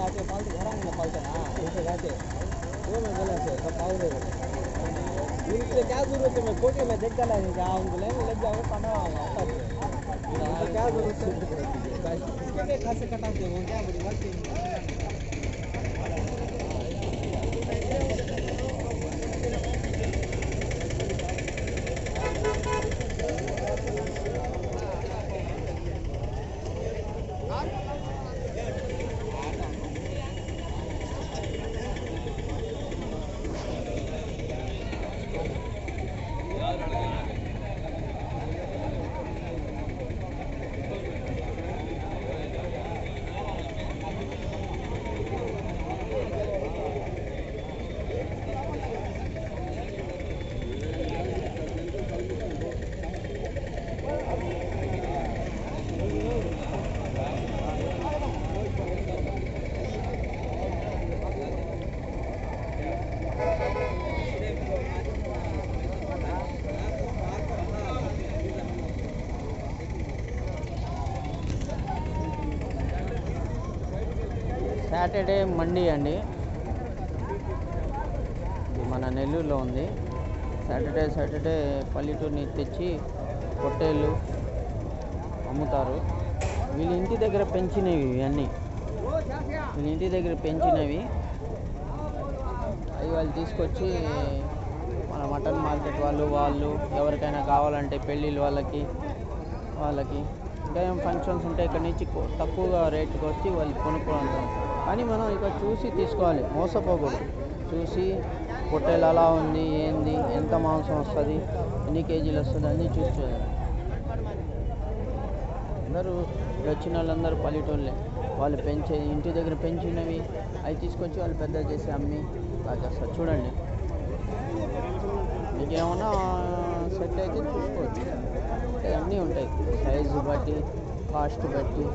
आके पालते घर आने पालते ना उसे जाते वो मैं बोला से सब पाल दे उनके क्या जरूरत है मैं फोटो में देख डाला है जहाँ उनको लेने लग जाओ खाना क्या जरूरत है इसके खासे कटाते वो क्या बड़ी बात है సాటర్డే మండి అండి ఇది మన నెల్లూరులో ఉంది సాటర్డే పల్లెటూరుని తెచ్చి పొట్టేళ్ళు అమ్ముతారు వీళ్ళ ఇంటి దగ్గర పెంచినవి ఇవన్నీ వీళ్ళ ఇంటి దగ్గర పెంచినవి అవి వాళ్ళు తీసుకొచ్చి మన మటన్ మార్కెట్ వాళ్ళు ఎవరికైనా కావాలంటే పెళ్ళిళ్ళు వాళ్ళకి ఇంకా ఏం ఫంక్షన్స్ ఉంటే ఇక్కడ నుంచి తక్కువగా రేటుకి వచ్చి వాళ్ళు కొనుక్కుంటారు కానీ మనం ఇక్కడ చూసి తీసుకోవాలి మోసపోకూడదు చూసి పొట్టేలు అలా ఉంది ఏంది ఎంత మాంసం వస్తుంది ఎన్ని కేజీలు వస్తుంది అన్నీ చూసుకోవాలి అందరూ వచ్చిన వాళ్ళందరూ పల్లెటూళ్ళే వాళ్ళు పెంచే ఇంటి దగ్గర పెంచినవి అవి తీసుకొచ్చి వాళ్ళు పెద్ద చేసి అమ్మి అలా చేస్తారు చూడండి మీకు ఏమన్నా సెట్ అయితే చూసుకోవచ్చు అన్నీ ఉంటాయి సైజు బట్టి కాస్ట్ బట్టి